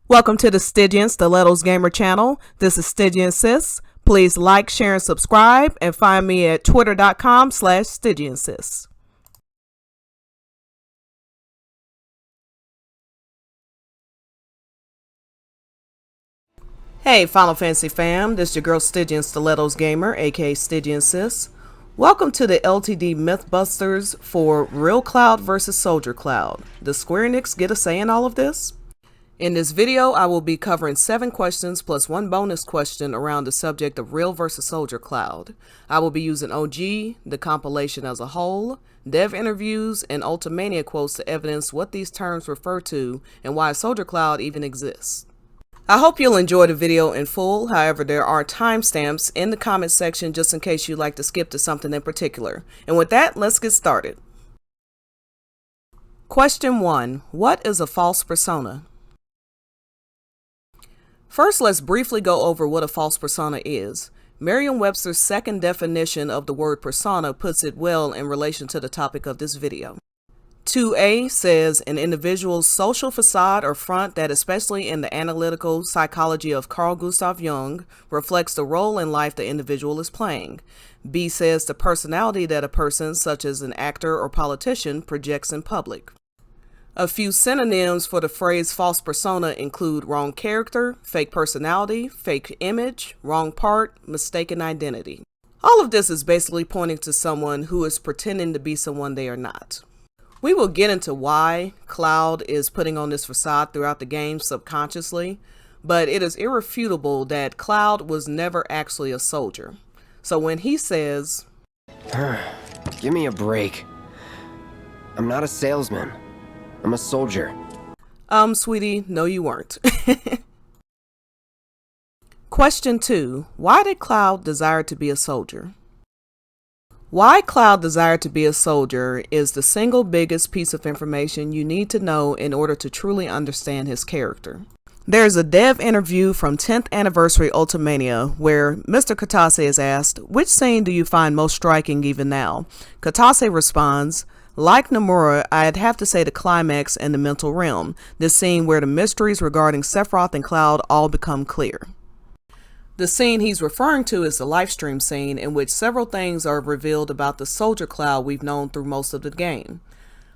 Welcome to the Stygian Stilettos Gamer channel. This is Stygian Sis. Please like, share, and subscribe, and find me at twitter.com/StygianSis. Hey Final Fantasy fam, this is your girl Stygian Stilettos Gamer, aka Stygian Sis. Welcome to the LTD Mythbusters for Real Cloud vs. Soldier Cloud. Does Square Enix get a say in all of this? In this video, I will be covering 7 questions plus 1 bonus question around the subject of Real vs. Soldier Cloud. I will be using OG, the compilation as a whole, dev interviews, and Ultimania quotes to evidence what these terms refer to and why Soldier Cloud even exists. I hope you'll enjoy the video in full. However, there are timestamps in the comment section just in case you'd like to skip to something in particular. And with that, let's get started. Question 1. What is a false persona? First, let's briefly go over what a false persona is. Merriam-Webster's second definition of the word persona puts it well in relation to the topic of this video. 2a says an individual's social facade or front that, especially in the analytical psychology of Carl Gustav Jung, reflects the role in life the individual is playing. B says the personality that a person, such as an actor or politician, projects in public. A few synonyms for the phrase false persona include wrong character, fake personality, fake image, wrong part, mistaken identity. All of this is basically pointing to someone who is pretending to be someone they are not. We will get into why Cloud is putting on this facade throughout the game subconsciously, but it is irrefutable that Cloud was never actually a soldier. So when he says, "Give me a break. I'm not a salesman. I'm a soldier." Sweetie, no you weren't. Question 2. Why did Cloud desire to be a soldier? Why Cloud desired to be a soldier is the single biggest piece of information you need to know in order to truly understand his character. There's a dev interview from 10th Anniversary Ultimania where Mr. Katase is asked, which scene do you find most striking even now? Katase responds, like Nomura, I'd have to say the climax and the mental realm, this scene where the mysteries regarding Sephiroth and Cloud all become clear. The scene he's referring to is the livestream scene in which several things are revealed about the Soldier Cloud we've known through most of the game.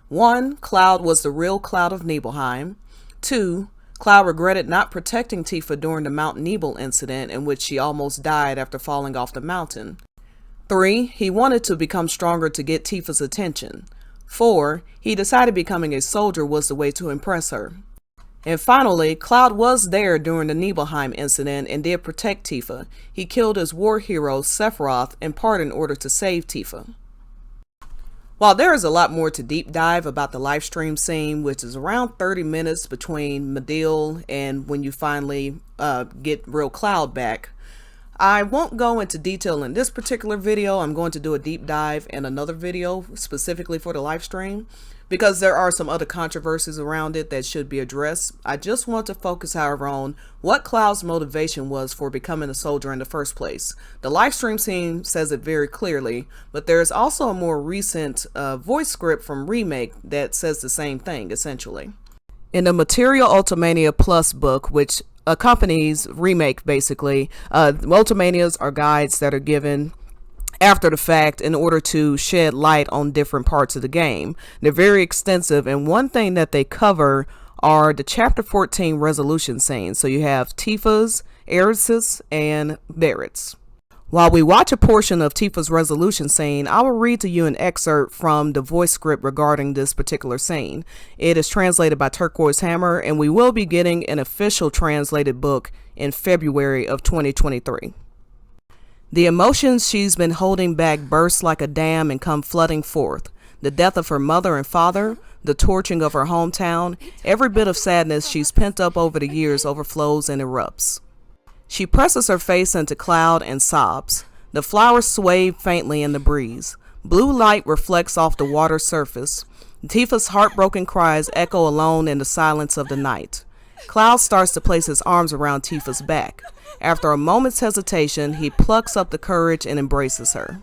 1. Cloud was the real Cloud of Nibelheim. 2. Cloud regretted not protecting Tifa during the Mount Nibel incident in which she almost died after falling off the mountain. 3. He wanted to become stronger to get Tifa's attention. 4. He decided becoming a soldier was the way to impress her. And finally, Cloud was there during the Nibelheim incident and did protect Tifa. He killed his war hero Sephiroth in part in order to save Tifa. While there is a lot more to deep dive about the livestream scene, which is around 30 minutes between Midil and when you finally get real Cloud back, I won't go into detail in this particular video. I'm going to do a deep dive in another video specifically for the live stream because there are some other controversies around it that should be addressed. I just want to focus, however, on what Cloud's motivation was for becoming a soldier in the first place. The live stream scene says it very clearly, but there is also a more recent voice script from Remake that says the same thing, essentially. In the Material Ultimania Plus book, which accompanies Remake, basically, Ultimanias are guides that are given after the fact in order to shed light on different parts of the game. They're very extensive, and one thing that they cover are the chapter 14 resolution scenes. So you have Tifa's, Eris's, and Barrett's. While we watch a portion of Tifa's resolution scene, I will read to you an excerpt from the voice script regarding this particular scene. It is translated by Turquoise Hammer, and we will be getting an official translated book in February of 2023. The emotions she's been holding back burst like a dam and come flooding forth. The death of her mother and father, the torching of her hometown, every bit of sadness she's pent up over the years overflows and erupts. She presses her face into Cloud and sobs. The flowers sway faintly in the breeze. Blue light reflects off the water's surface. Tifa's heartbroken cries echo alone in the silence of the night. Cloud starts to place his arms around Tifa's back. After a moment's hesitation, he plucks up the courage and embraces her.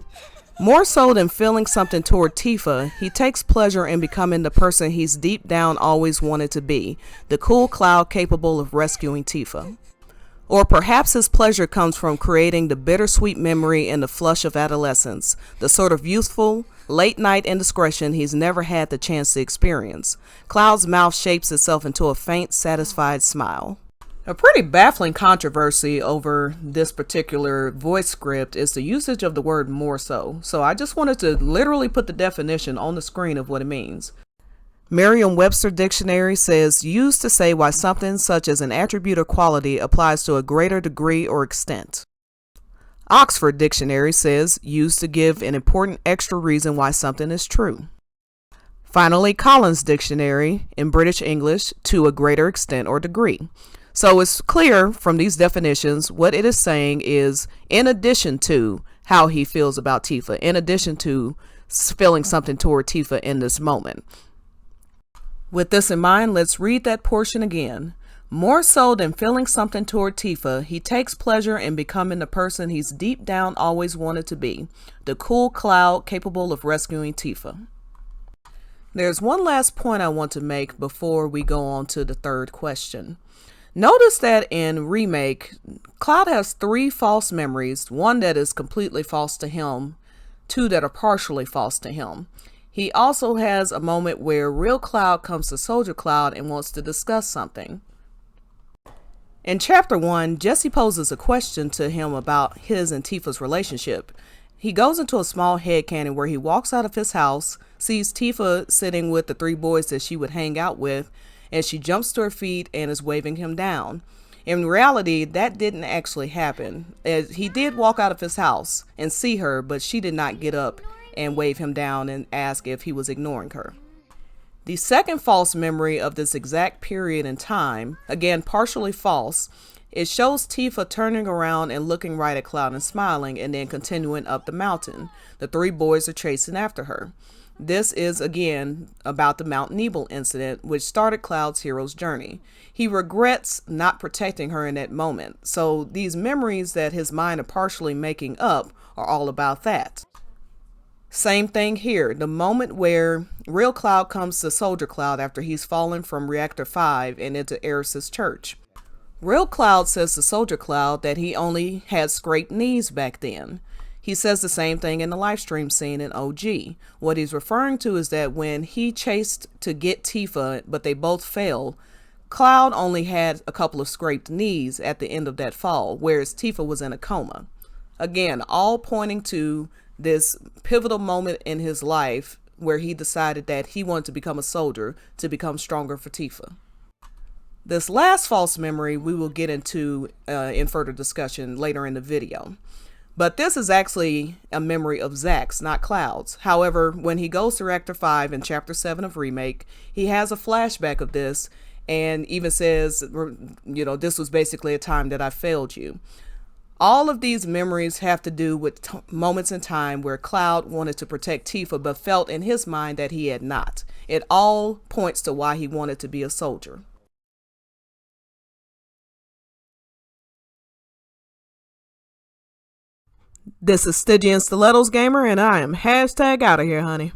More so than feeling something toward Tifa, he takes pleasure in becoming the person he's deep down always wanted to be, the cool Cloud capable of rescuing Tifa. Or perhaps his pleasure comes from creating the bittersweet memory in the flush of adolescence, the sort of youthful, late-night indiscretion he's never had the chance to experience. Cloud's mouth shapes itself into a faint, satisfied smile. A pretty baffling controversy over this particular voice script is the usage of the word more so. So I just wanted to literally put the definition on the screen of what it means. Merriam-Webster Dictionary says, used to say why something such as an attribute or quality applies to a greater degree or extent. Oxford Dictionary says, used to give an important extra reason why something is true. Finally, Collins Dictionary, in British English, to a greater extent or degree. So it's clear from these definitions what it is saying is, in addition to how he feels about Tifa, in addition to feeling something toward Tifa in this moment. With this in mind, let's read that portion again. More so than feeling something toward Tifa, he takes pleasure in becoming the person he's deep down always wanted to be, the cool Cloud capable of rescuing Tifa. There's one last point I want to make before we go on to the third question. Notice that in Remake, Cloud has 3 false memories, 1 that is completely false to him, 2 that are partially false to him. He also has a moment where real Cloud comes to Soldier Cloud and wants to discuss something. In Chapter 1, Jesse poses a question to him about his and Tifa's relationship. He goes into a small headcanon where he walks out of his house, sees Tifa sitting with the 3 boys that she would hang out with, and she jumps to her feet and is waving him down. In reality, that didn't actually happen. He did walk out of his house and see her, but she did not get up and wave him down and ask if he was ignoring her. The second false memory of this exact period in time, again partially false, it shows Tifa turning around and looking right at Cloud and smiling and then continuing up the mountain. The 3 boys are chasing after her. This is again about the Mount Nebel incident, which started Cloud's hero's journey. He regrets not protecting her in that moment. So these memories that his mind are partially making up are all about that. Same thing here. The moment where real Cloud comes to Soldier Cloud after he's fallen from Reactor 5 and into Eris's church. Real Cloud says to Soldier Cloud that he only had scraped knees back then. He says the same thing in the live stream scene in OG. What he's referring to is that when he chased to get Tifa, but they both failed, Cloud only had a couple of scraped knees at the end of that fall, whereas Tifa was in a coma. Again, all pointing to this pivotal moment in his life where he decided that he wanted to become a soldier to become stronger for Tifa. This last false memory we will get into in further discussion later in the video. But this is actually a memory of Zack's, not Cloud's. However, when he goes to Reactor 5 in Chapter 7 of Remake, he has a flashback of this and even says, you know, this was basically a time that I failed you. All of these memories have to do with moments in time where Cloud wanted to protect Tifa but felt in his mind that he had not. It all points to why he wanted to be a soldier. This is Stygian Stilettos Gamer, and I am hashtag out of here, honey.